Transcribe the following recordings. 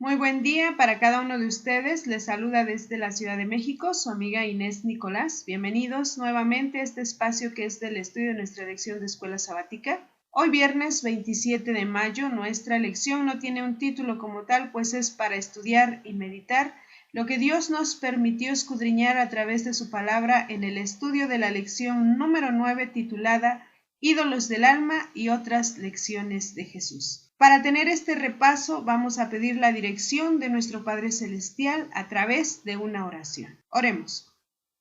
Muy buen día para cada uno de ustedes. Les saluda desde la Ciudad de México su amiga Inés Nicolás. Bienvenidos nuevamente a este espacio que es del estudio de nuestra lección de escuela sabática. Hoy viernes 27 de mayo nuestra lección no tiene un título como tal, pues es para estudiar y meditar lo que Dios nos permitió escudriñar a través de su palabra en el estudio de la lección número 9 titulada Ídolos del alma y otras lecciones de Jesús. Para tener este repaso vamos a pedir la dirección de nuestro Padre Celestial a través de una oración. Oremos.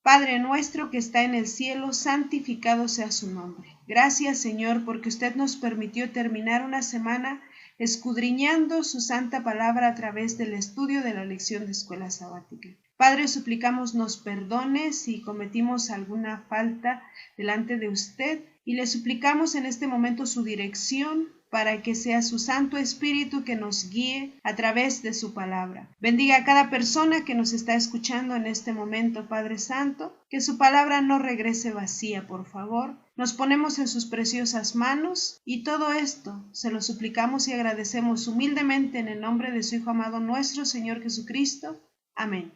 Padre nuestro que está en el cielo, santificado sea su nombre. Gracias, Señor, porque usted nos permitió terminar una semana escudriñando su santa palabra a través del estudio de la lección de escuela sabática. Padre, suplicamos nos perdone si cometimos alguna falta delante de usted y le suplicamos en este momento su dirección para que sea su Santo Espíritu que nos guíe a través de su palabra. Bendiga a cada persona que nos está escuchando en este momento, Padre Santo, que su palabra no regrese vacía, por favor. Nos ponemos en sus preciosas manos y todo esto se lo suplicamos y agradecemos humildemente en el nombre de su Hijo amado nuestro Señor Jesucristo. Amén.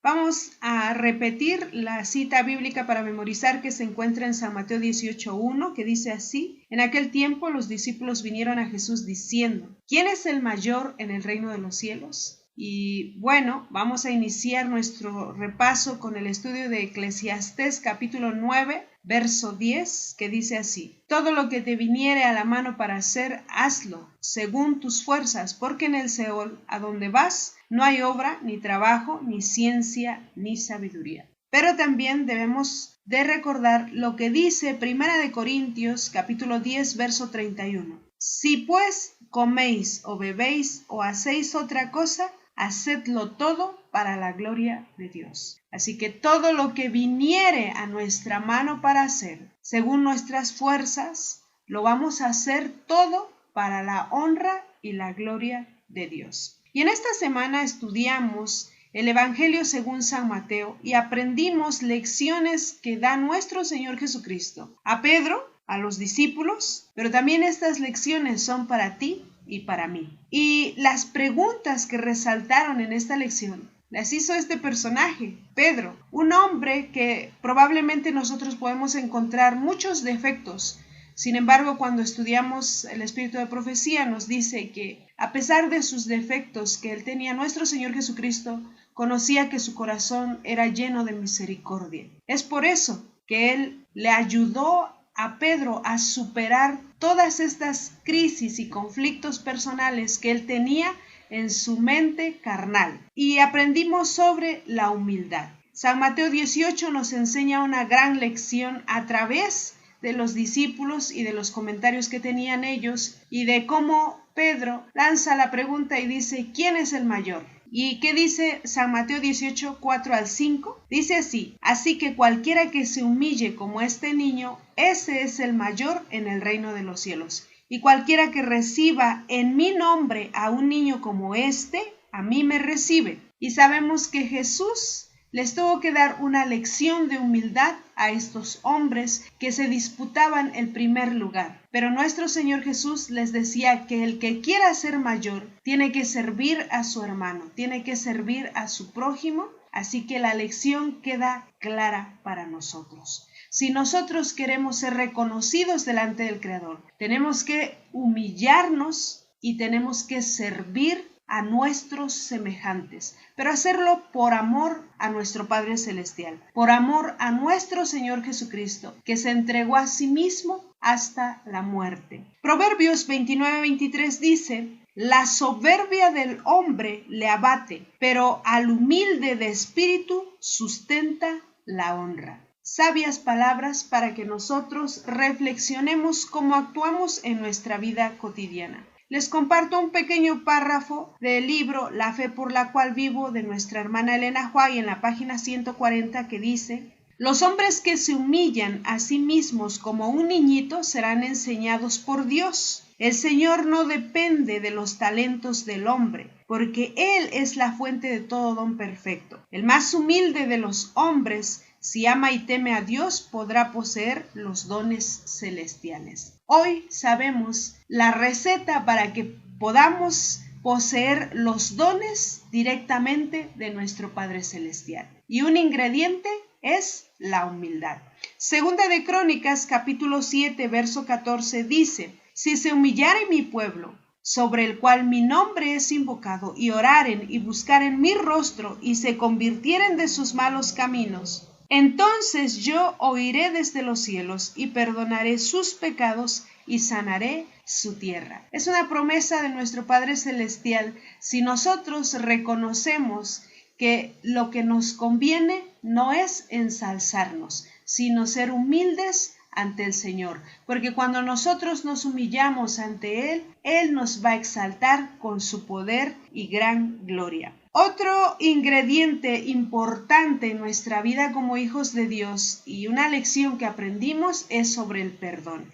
Vamos a repetir la cita bíblica para memorizar que se encuentra en San Mateo 18:1, que dice así: En aquel tiempo los discípulos vinieron a Jesús diciendo, ¿quién es el mayor en el reino de los cielos? Y bueno, vamos a iniciar nuestro repaso con el estudio de Eclesiastés capítulo 9, verso 10, que dice así: Todo lo que te viniere a la mano para hacer, hazlo, según tus fuerzas, porque en el Seol, a donde vas, no hay obra, ni trabajo, ni ciencia, ni sabiduría. Pero también debemos de recordar lo que dice Primera de Corintios, capítulo 10, verso 31. Si pues coméis o bebéis o hacéis otra cosa, hacedlo todo para la gloria de Dios. Así que todo lo que viniere a nuestra mano para hacer, según nuestras fuerzas, lo vamos a hacer todo para la honra y la gloria de Dios. Y en esta semana estudiamos el Evangelio según San Mateo y aprendimos lecciones que da nuestro Señor Jesucristo a Pedro, a los discípulos, pero también estas lecciones son para ti y para mí. Y las preguntas que resaltaron en esta lección las hizo este personaje, Pedro, un hombre que probablemente nosotros podemos encontrar muchos defectos. Sin embargo, cuando estudiamos el espíritu de profecía, nos dice que a pesar de sus defectos que él tenía, nuestro Señor Jesucristo conocía que su corazón era lleno de misericordia. Es por eso que él le ayudó a Pedro a superar todas estas crisis y conflictos personales que él tenía en su mente carnal. Y aprendimos sobre la humildad. San Mateo 18 nos enseña una gran lección a través de los discípulos y de los comentarios que tenían ellos y de cómo Pedro lanza la pregunta y dice, ¿quién es el mayor? ¿Y qué dice San Mateo 18, 4 al 5? Dice así: Así que cualquiera que se humille como este niño, ese es el mayor en el reino de los cielos. Y cualquiera que reciba en mi nombre a un niño como este, a mí me recibe. Y sabemos que Jesús les tuvo que dar una lección de humildad a estos hombres que se disputaban el primer lugar. Pero nuestro Señor Jesús les decía que el que quiera ser mayor tiene que servir a su hermano, tiene que servir a su prójimo, así que la lección queda clara para nosotros. Si nosotros queremos ser reconocidos delante del Creador, tenemos que humillarnos y tenemos que servir a nuestros semejantes, pero hacerlo por amor a nuestro Padre Celestial, por amor a nuestro Señor Jesucristo, que se entregó a sí mismo hasta la muerte. Proverbios 29:23 dice: La soberbia del hombre le abate, pero al humilde de espíritu sustenta la honra. Sabias palabras para que nosotros reflexionemos cómo actuamos en nuestra vida cotidiana. Les comparto un pequeño párrafo del libro La fe por la cual vivo de nuestra hermana Elena White en la página 140 que dice: Los hombres que se humillan a sí mismos como un niñito serán enseñados por Dios. El Señor no depende de los talentos del hombre, porque Él es la fuente de todo don perfecto. El más humilde de los hombres, si ama y teme a Dios, podrá poseer los dones celestiales. Hoy sabemos la receta para que podamos poseer los dones directamente de nuestro Padre Celestial. Y un ingrediente es la humildad. Segunda de Crónicas, capítulo 7, verso 14 dice: si se humillare mi pueblo, sobre el cual mi nombre es invocado, y oraren y buscaren mi rostro, y se convirtieren de sus malos caminos, entonces yo oiré desde los cielos, y perdonaré sus pecados, y sanaré su tierra. Es una promesa de nuestro Padre Celestial. Si nosotros reconocemos que lo que nos conviene no es ensalzarnos, sino ser humildes ante el Señor, porque cuando nosotros nos humillamos ante Él, Él nos va a exaltar con su poder y gran gloria. Otro ingrediente importante en nuestra vida como hijos de Dios y una lección que aprendimos es sobre el perdón.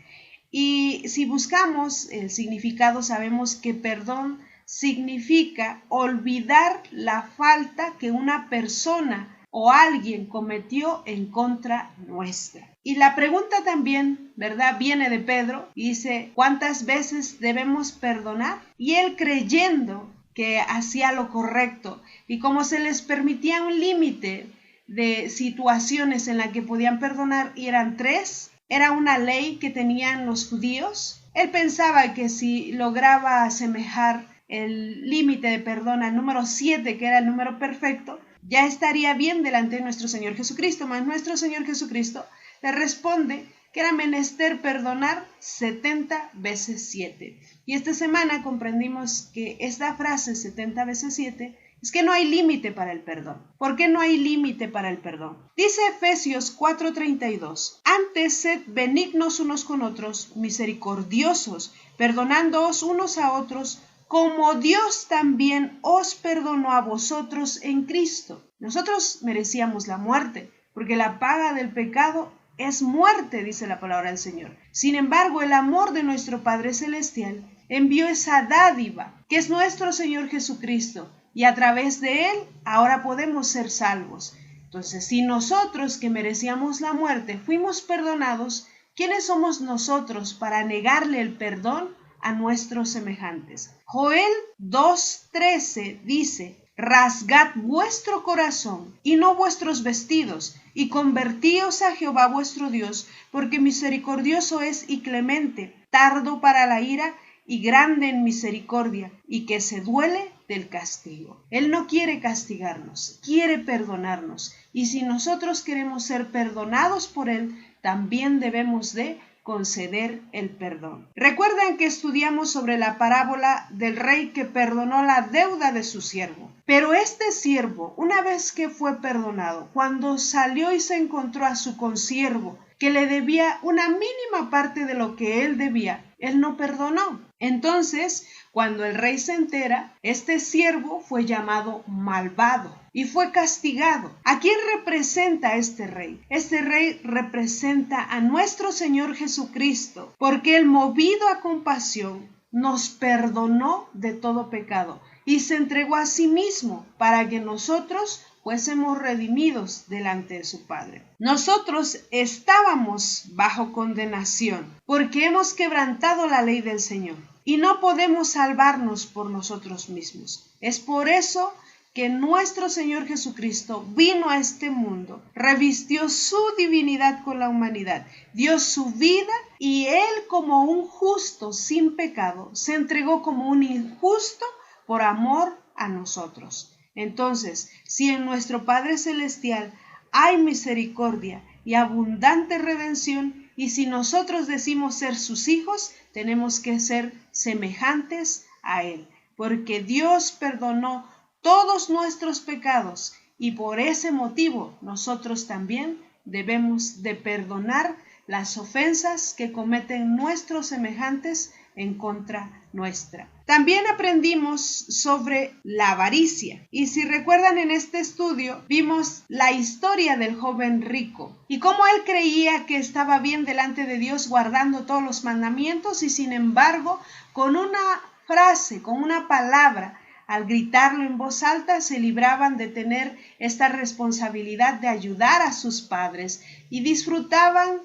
Y si buscamos el significado, sabemos que perdón significa olvidar la falta que una persona o alguien cometió en contra nuestra. Y la pregunta también, ¿verdad?, viene de Pedro y dice: ¿cuántas veces debemos perdonar? Y él, creyendo que hacía lo correcto, y como se les permitía un límite de situaciones en las que podían perdonar, y eran 3, era una ley que tenían los judíos, él pensaba que si lograba asemejar el límite de perdón al número 7, que era el número perfecto, ya estaría bien delante de nuestro Señor Jesucristo. Mas nuestro Señor Jesucristo le responde que era menester perdonar 70 veces 7. Y esta semana comprendimos que esta frase 70 veces 7 es que no hay límite para el perdón. ¿Por qué no hay límite para el perdón? Dice Efesios 4:32: antes sed benignos unos con otros, misericordiosos, perdonándoos unos a otros, como Dios también os perdonó a vosotros en Cristo. Nosotros merecíamos la muerte, porque la paga del pecado es muerte, dice la palabra del Señor. Sin embargo, el amor de nuestro Padre Celestial envió esa dádiva, que es nuestro Señor Jesucristo, y a través de Él ahora podemos ser salvos. Entonces, si nosotros, que merecíamos la muerte, fuimos perdonados, ¿quiénes somos nosotros para negarle el perdón a nuestros semejantes? Joel 2:13 dice: rasgad vuestro corazón y no vuestros vestidos, y convertíos a Jehová vuestro Dios, porque misericordioso es y clemente, tardo para la ira y grande en misericordia, y que se duele del castigo. Él no quiere castigarnos, quiere perdonarnos, y si nosotros queremos ser perdonados por Él, también debemos de conceder el perdón. Recuerdan que estudiamos sobre la parábola del rey que perdonó la deuda de su siervo. Pero este siervo, una vez que fue perdonado, cuando salió y se encontró a su consiervo, que le debía una mínima parte de lo que él debía, él no perdonó. Entonces, cuando el rey se entera, este siervo fue llamado malvado y fue castigado. ¿A quién representa este rey? Este rey representa a nuestro Señor Jesucristo, porque Él, movido a compasión, nos perdonó de todo pecado y se entregó a sí mismo para que nosotros fuésemos redimidos delante de su Padre. Nosotros estábamos bajo condenación porque hemos quebrantado la ley del Señor y no podemos salvarnos por nosotros mismos. Es por eso que nuestro Señor Jesucristo vino a este mundo, revistió su divinidad con la humanidad, dio su vida, y Él, como un justo sin pecado, se entregó como un injusto por amor a nosotros. Entonces, si en nuestro Padre Celestial hay misericordia y abundante redención, y si nosotros decimos ser sus hijos, tenemos que ser semejantes a Él, porque Dios perdonó todos nuestros pecados, y por ese motivo nosotros también debemos de perdonar las ofensas que cometen nuestros semejantes en contra nuestra. También aprendimos sobre la avaricia, y si recuerdan, en este estudio vimos la historia del joven rico y cómo él creía que estaba bien delante de Dios guardando todos los mandamientos, y sin embargo, con una frase, con una palabra, al gritarlo en voz alta, se libraban de tener esta responsabilidad de ayudar a sus padres y disfrutaban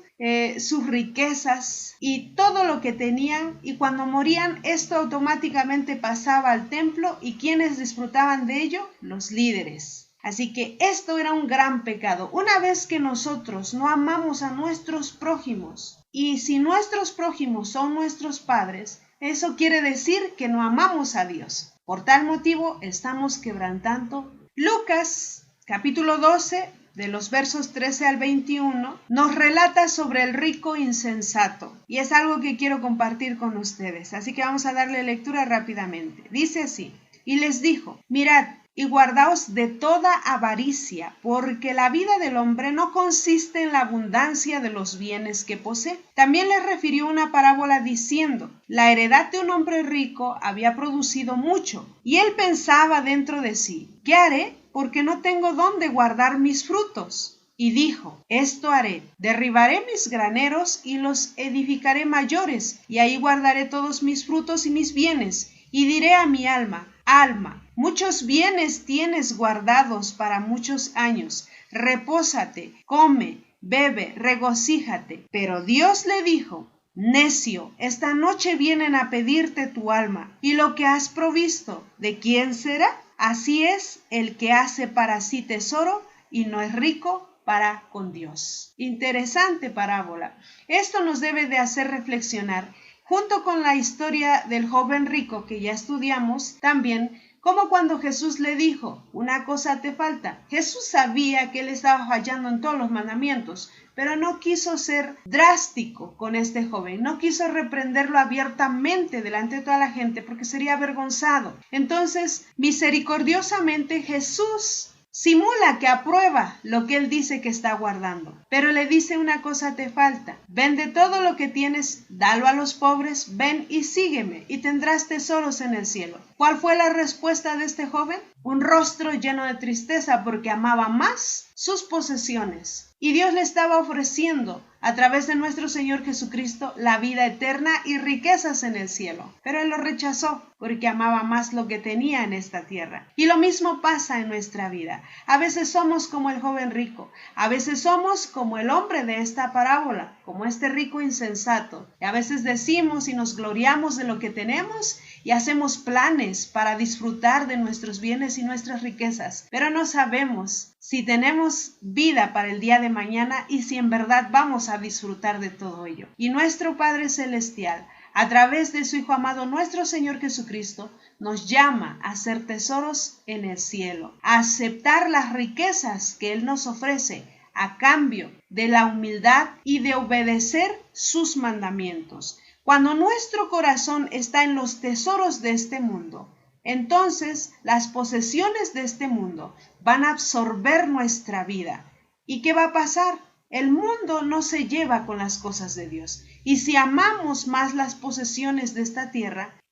sus riquezas y todo lo que tenían, y cuando morían esto automáticamente pasaba al templo. ¿Y quienes disfrutaban de ello? Los líderes. Así que esto era un gran pecado. Una vez que nosotros no amamos a nuestros prójimos, y si nuestros prójimos son nuestros padres, eso quiere decir que no amamos a Dios. Por tal motivo estamos quebrantando. Lucas capítulo 12, de los versos 13 al 21, nos relata sobre el rico insensato, y es algo que quiero compartir con ustedes, así que vamos a darle lectura rápidamente. Dice así: y les dijo, mirad y guardaos de toda avaricia, porque la vida del hombre no consiste en la abundancia de los bienes que posee. También les refirió una parábola diciendo, la heredad de un hombre rico había producido mucho, y él pensaba dentro de sí, ¿qué haré? Porque no tengo dónde guardar mis frutos. Y dijo, esto haré, derribaré mis graneros y los edificaré mayores, y ahí guardaré todos mis frutos y mis bienes. Y diré a mi alma, alma, muchos bienes tienes guardados para muchos años, repósate, come, bebe, regocíjate. Pero Dios le dijo, necio, esta noche vienen a pedirte tu alma, y lo que has provisto, ¿de quién será? Así es el que hace para sí tesoro y no es rico para con Dios. Interesante parábola. Esto nos debe de hacer reflexionar, junto con la historia del joven rico que ya estudiamos también, como cuando Jesús le dijo, una cosa te falta. Jesús sabía que él estaba fallando en todos los mandamientos, pero no quiso ser drástico con este joven, no quiso reprenderlo abiertamente delante de toda la gente porque sería avergonzado. Entonces, misericordiosamente Jesús simula que aprueba lo que él dice que está guardando, pero le dice una cosa te falta, vende todo lo que tienes, dalo a los pobres, ven y sígueme y tendrás tesoros en el cielo. ¿Cuál fue la respuesta de este joven? Un rostro lleno de tristeza porque amaba más sus posesiones. Y Dios le estaba ofreciendo a través de nuestro Señor Jesucristo la vida eterna y riquezas en el cielo. Pero él lo rechazó porque amaba más lo que tenía en esta tierra. Y lo mismo pasa en nuestra vida. A veces somos como el joven rico. A veces somos como el hombre de esta parábola, como este rico insensato. Y a veces decimos y nos gloriamos de lo que tenemos y hacemos planes para disfrutar de nuestros bienes y nuestras riquezas. Pero no sabemos si tenemos vida para el día de mañana y si en verdad vamos a disfrutar de todo ello. Y nuestro Padre Celestial, a través de su Hijo amado, nuestro Señor Jesucristo, nos llama a hacer tesoros en el cielo, a aceptar las riquezas que Él nos ofrece a cambio de la humildad y de obedecer sus mandamientos. Cuando nuestro corazón está en los tesoros de este mundo, entonces las posesiones de este mundo van a absorber nuestra vida. ¿Y qué va a pasar? El mundo no se lleva con las cosas de Dios. Y si amamos más las posesiones de esta tierra,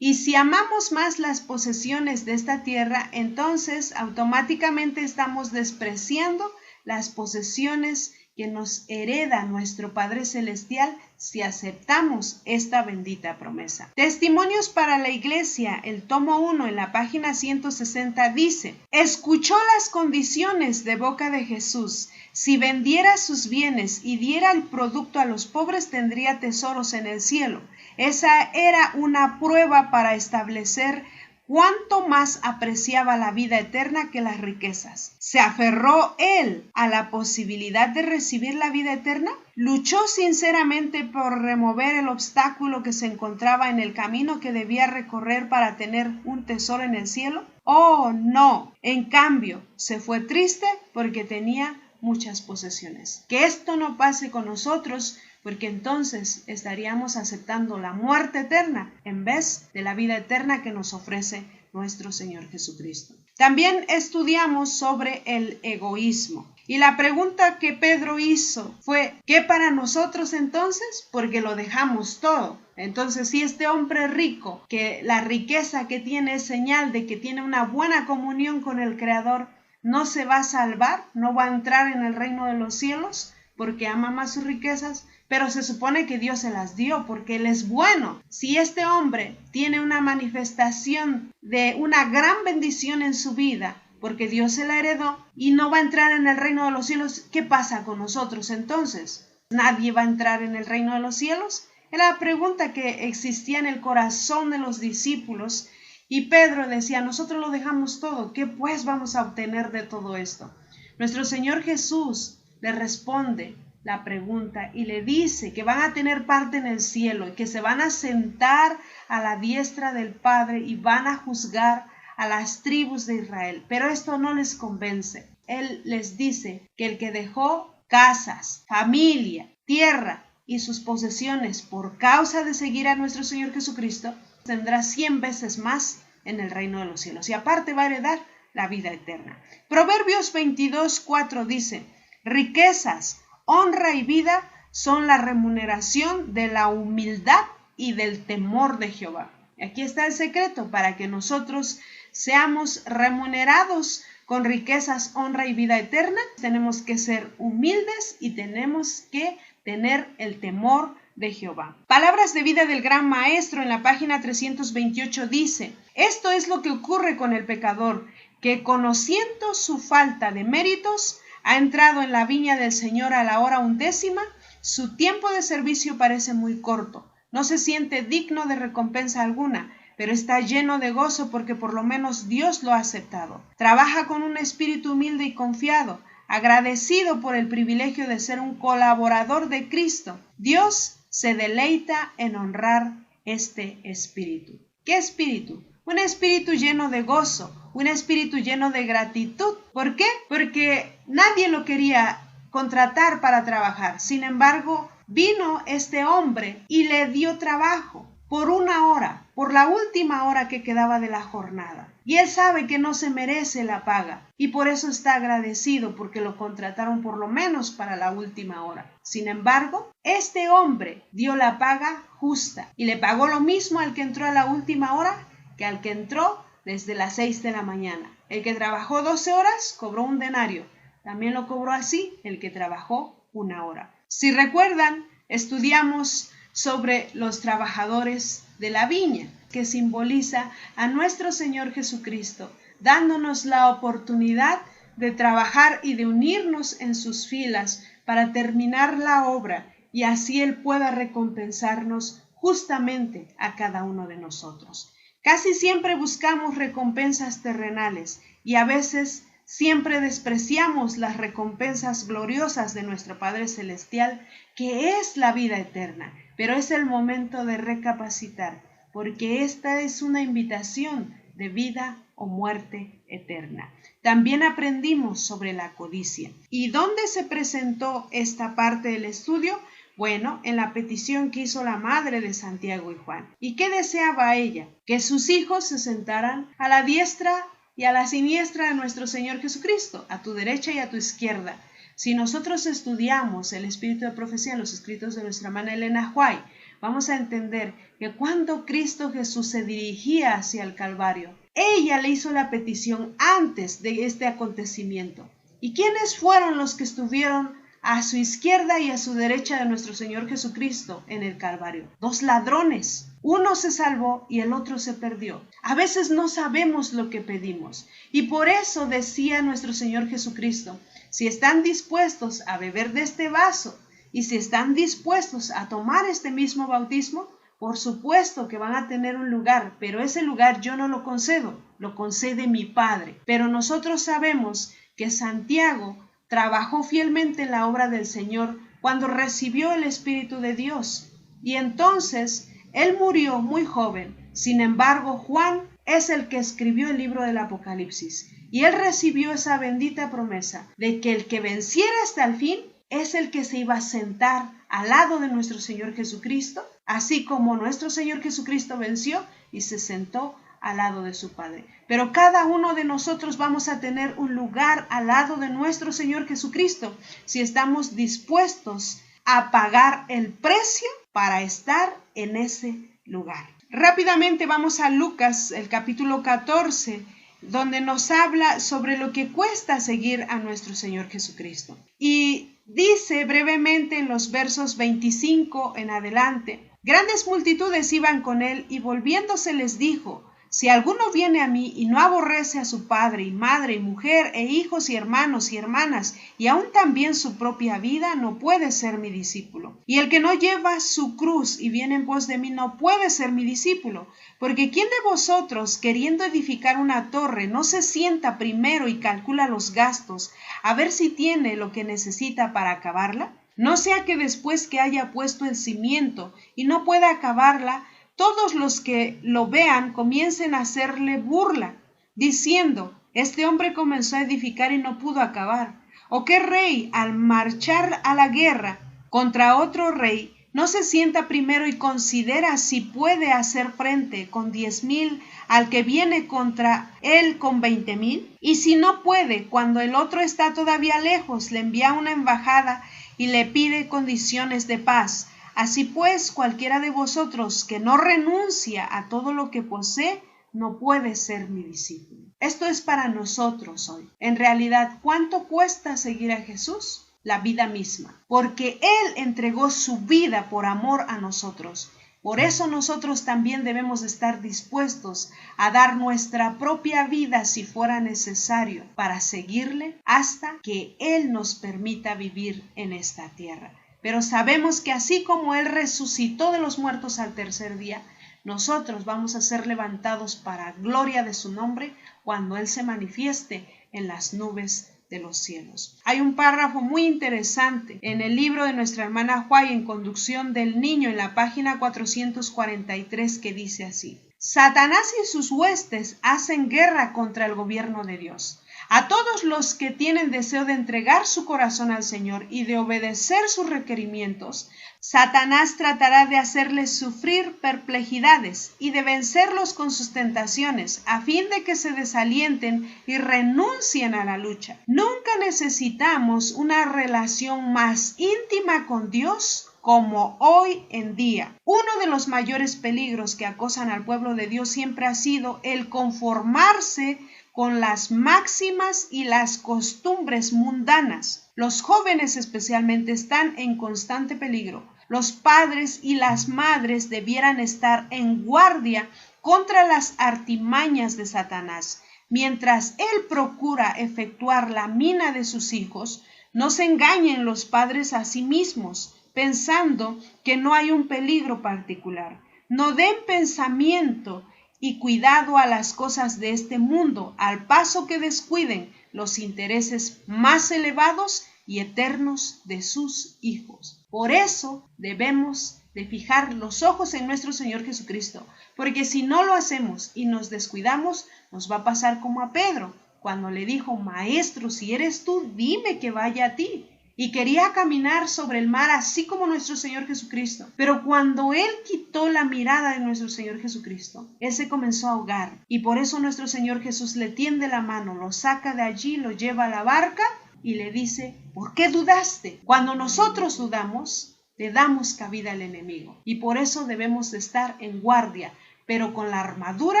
entonces automáticamente estamos despreciando las posesiones que nos hereda nuestro Padre Celestial si aceptamos esta bendita promesa. Testimonios para la Iglesia, el tomo 1 en la página 160 dice, escuchó las condiciones de boca de Jesús. Si vendiera sus bienes y diera el producto a los pobres, tendría tesoros en el cielo. Esa era una prueba para establecer cuánto más apreciaba la vida eterna que las riquezas. ¿Se aferró él a la posibilidad de recibir la vida eterna? ¿Luchó sinceramente por remover el obstáculo que se encontraba en el camino que debía recorrer para tener un tesoro en el cielo? ¡Oh, no! En cambio, se fue triste porque tenía muchas posesiones. Que esto no pase con nosotros, porque entonces estaríamos aceptando la muerte eterna en vez de la vida eterna que nos ofrece nuestro Señor Jesucristo. También estudiamos sobre el egoísmo. Y la pregunta que Pedro hizo fue, ¿qué para nosotros entonces? Porque lo dejamos todo. Entonces, si este hombre rico, que la riqueza que tiene es señal de que tiene una buena comunión con el Creador, no se va a salvar, no va a entrar en el reino de los cielos porque ama más sus riquezas, pero se supone que Dios se las dio porque Él es bueno. Si este hombre tiene una manifestación de una gran bendición en su vida, porque Dios se la heredó y no va a entrar en el reino de los cielos, ¿qué pasa con nosotros entonces? nadie va a entrar en el reino de los cielos. Era la pregunta que existía en el corazón de los discípulos. Y Pedro decía, nosotros lo dejamos todo, ¿qué pues vamos a obtener de todo esto? Nuestro Señor Jesús le responde la pregunta y le dice que van a tener parte en el cielo y que se van a sentar a la diestra del Padre y van a juzgar a las tribus de Israel. Pero esto no les convence. Él les dice que el que dejó casas, familia, tierra y sus posesiones por causa de seguir a nuestro Señor Jesucristo, tendrá 100 veces más en el reino de los cielos y aparte va a heredar la vida eterna. Proverbios 22:4 dice, riquezas, honra y vida son la remuneración de la humildad y del temor de Jehová. Aquí está el secreto para que nosotros seamos remunerados con riquezas, honra y vida eterna. Tenemos que ser humildes y tenemos que tener el temor de Jehová. Palabras de vida del Gran Maestro en la página 328 dice, esto es lo que ocurre con el pecador, que conociendo su falta de méritos, ha entrado en la viña del Señor a la hora 11ª, su tiempo de servicio parece muy corto, no se siente digno de recompensa alguna, pero está lleno de gozo porque por lo menos Dios lo ha aceptado. Trabaja con un espíritu humilde y confiado, agradecido por el privilegio de ser un colaborador de Cristo. Dios se deleita en honrar este espíritu. ¿Qué espíritu? Un espíritu lleno de gozo, un espíritu lleno de gratitud. ¿Por qué? Porque nadie lo quería contratar para trabajar. Sin embargo, vino este hombre y le dio trabajo por 1 hora, por la última hora que quedaba de la jornada. Y él sabe que no se merece la paga y por eso está agradecido porque lo contrataron por lo menos para la última hora. Sin embargo, este hombre dio la paga justa y le pagó lo mismo al que entró a la última hora que al que entró desde las 6 de la mañana. El que trabajó 12 horas cobró 1 denario. También lo cobró así el que trabajó 1 hora. Si recuerdan, estudiamos sobre los trabajadores de la viña, que simboliza a nuestro Señor Jesucristo, dándonos la oportunidad de trabajar y de unirnos en sus filas para terminar la obra y así Él pueda recompensarnos justamente a cada uno de nosotros. Casi siempre buscamos recompensas terrenales y a veces siempre despreciamos las recompensas gloriosas de nuestro Padre Celestial, que es la vida eterna. Pero es el momento de recapacitar, porque esta es una invitación de vida o muerte eterna. También aprendimos sobre la codicia. ¿Y dónde se presentó esta parte del estudio? Bueno, en la petición que hizo la madre de Santiago y Juan. ¿Y qué deseaba ella? Que sus hijos se sentaran a la diestra y a la siniestra de nuestro Señor Jesucristo, a tu derecha y a tu izquierda. Si nosotros estudiamos el espíritu de profecía en los escritos de nuestra hermana Elena White, vamos a entender que cuando Cristo Jesús se dirigía hacia el Calvario, ella le hizo la petición antes de este acontecimiento. ¿Y quiénes fueron los que estuvieron a su izquierda y a su derecha de nuestro Señor Jesucristo en el Calvario? 2 ladrones. Uno se salvó y el otro se perdió. A veces no sabemos lo que pedimos. Y por eso decía nuestro Señor Jesucristo, si están dispuestos a beber de este vaso y si están dispuestos a tomar este mismo bautismo, por supuesto que van a tener un lugar, pero ese lugar yo no lo concedo, lo concede mi Padre. Pero nosotros sabemos que Santiago trabajó fielmente en la obra del Señor cuando recibió el Espíritu de Dios. Y entonces él murió muy joven. Sin embargo, Juan es el que escribió el libro del Apocalipsis. Y él recibió esa bendita promesa de que el que venciera hasta el fin es el que se iba a sentar al lado de nuestro Señor Jesucristo, así como nuestro Señor Jesucristo venció y se sentó al lado de su Padre. Pero cada uno de nosotros vamos a tener un lugar al lado de nuestro Señor Jesucristo si estamos dispuestos a pagar el precio para estar en ese lugar. Rápidamente vamos a Lucas, el capítulo 14, donde nos habla sobre lo que cuesta seguir a nuestro Señor Jesucristo. Y dice brevemente en los versos 25 en adelante, grandes multitudes iban con él y volviéndose les dijo, Si alguno viene a mí y no aborrece a su padre y madre y mujer e hijos y hermanos y hermanas y aun también su propia vida, no puede ser mi discípulo. Y el que no lleva su cruz y viene en pos de mí no puede ser mi discípulo. Porque ¿quién de vosotros, queriendo edificar una torre, no se sienta primero y calcula los gastos, a ver si tiene lo que necesita para acabarla? No sea que después que haya puesto el cimiento y no pueda acabarla, todos los que lo vean comiencen a hacerle burla, diciendo: este hombre comenzó a edificar y no pudo acabar. ¿O qué rey, al marchar a la guerra contra otro rey, no se sienta primero y considera si puede hacer frente con 10,000 al que viene contra él con 20,000? Y si no puede, cuando el otro está todavía lejos, le envía una embajada y le pide condiciones de paz. Así pues, cualquiera de vosotros que no renuncia a todo lo que posee, no puede ser mi discípulo. Esto es para nosotros hoy. En realidad, ¿cuánto cuesta seguir a Jesús? La vida misma, porque Él entregó su vida por amor a nosotros. Por eso nosotros también debemos estar dispuestos a dar nuestra propia vida si fuera necesario para seguirle hasta que Él nos permita vivir en esta tierra. Pero sabemos que así como Él resucitó de los muertos al tercer día, nosotros vamos a ser levantados para gloria de su nombre cuando Él se manifieste en las nubes de los cielos. Hay un párrafo muy interesante en el libro de nuestra hermana Huay, en Conducción del Niño, en la página 443, que dice así: Satanás y sus huestes hacen guerra contra el gobierno de Dios. A todos los que tienen deseo de entregar su corazón al Señor y de obedecer sus requerimientos, Satanás tratará de hacerles sufrir perplejidades y de vencerlos con sus tentaciones, a fin de que se desalienten y renuncien a la lucha. Nunca necesitamos una relación más íntima con Dios como hoy en día. Uno de los mayores peligros que acosan al pueblo de Dios siempre ha sido el conformarse con las máximas y las costumbres mundanas. Los jóvenes especialmente están en constante peligro. Los padres y las madres debieran estar en guardia contra las artimañas de Satanás. Mientras él procura efectuar la mina de sus hijos, no se engañen los padres a sí mismos, pensando que no hay un peligro particular. No den pensamiento y cuidado a las cosas de este mundo, al paso que descuiden los intereses más elevados y eternos de sus hijos. Por eso debemos de fijar los ojos en nuestro Señor Jesucristo, porque si no lo hacemos y nos descuidamos, nos va a pasar como a Pedro, cuando le dijo: Maestro, si eres tú, dime que vaya a ti. Y quería caminar sobre el mar así como nuestro Señor Jesucristo. Pero cuando Él quitó la mirada de nuestro Señor Jesucristo, Él se comenzó a ahogar. Y por eso nuestro Señor Jesús le tiende la mano, lo saca de allí, lo lleva a la barca y le dice: ¿por qué dudaste? Cuando nosotros dudamos, le damos cabida al enemigo. Y por eso debemos de estar en guardia, pero con la armadura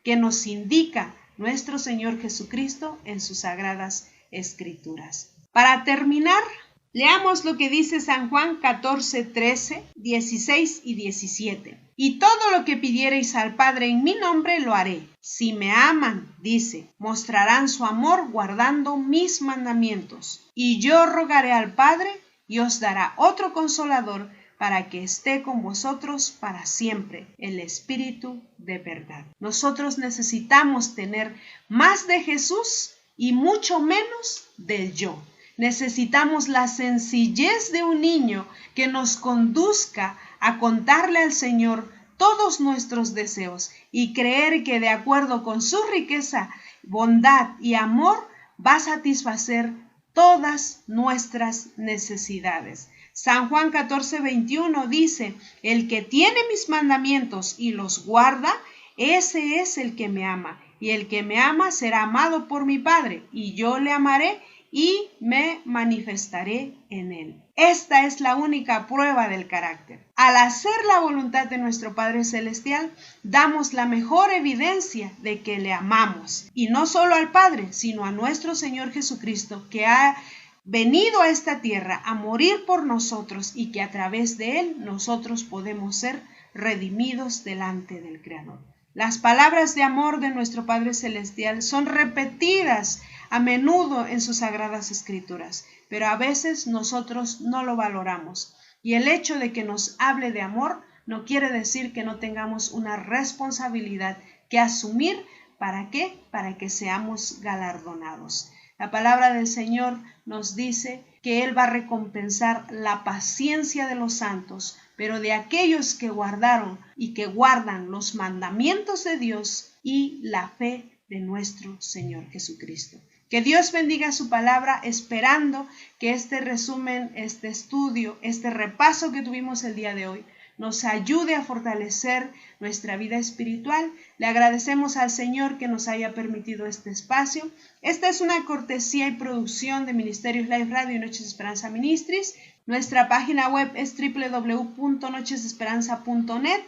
que nos indica nuestro Señor Jesucristo en sus sagradas Escrituras. Para terminar, leamos lo que dice San Juan 14, 13, 16 y 17. Y todo lo que pidiereis al Padre en mi nombre lo haré. Si me aman, dice, mostrarán su amor guardando mis mandamientos. Y yo rogaré al Padre y os dará otro Consolador para que esté con vosotros para siempre, el Espíritu de verdad. Nosotros necesitamos tener más de Jesús y mucho menos del yo. Necesitamos la sencillez de un niño que nos conduzca a contarle al Señor todos nuestros deseos y creer que de acuerdo con su riqueza, bondad y amor va a satisfacer todas nuestras necesidades. San Juan 14, 21 dice: el que tiene mis mandamientos y los guarda, ese es el que me ama. Y el que me ama será amado por mi Padre, y yo le amaré y me manifestaré en él. Esta es la única prueba del carácter. Al hacer la voluntad de nuestro Padre Celestial, damos la mejor evidencia de que le amamos. Y no solo al Padre, sino a nuestro Señor Jesucristo, que ha venido a esta tierra a morir por nosotros y que a través de él nosotros podemos ser redimidos delante del Creador. Las palabras de amor de nuestro Padre Celestial son repetidas a menudo en sus sagradas escrituras, pero a veces nosotros no lo valoramos. Y el hecho de que nos hable de amor no quiere decir que no tengamos una responsabilidad que asumir. ¿Para qué? Para que seamos galardonados. La palabra del Señor nos dice que Él va a recompensar la paciencia de los santos, pero de aquellos que guardaron y que guardan los mandamientos de Dios y la fe de nuestro Señor Jesucristo. Que Dios bendiga su palabra, esperando que este resumen, este estudio, este repaso que tuvimos el día de hoy nos ayude a fortalecer nuestra vida espiritual. Le agradecemos al Señor que nos haya permitido este espacio. Esta es una cortesía y producción de Ministerios Life Radio y Noches de Esperanza Ministries. Nuestra página web es www.nochesdeesperanza.net.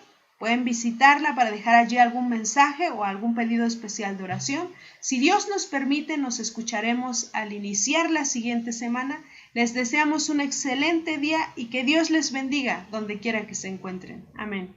Pueden visitarla para dejar allí algún mensaje o algún pedido especial de oración. Si Dios nos permite, nos escucharemos al iniciar la siguiente semana. Les deseamos un excelente día y que Dios les bendiga donde quiera que se encuentren. Amén.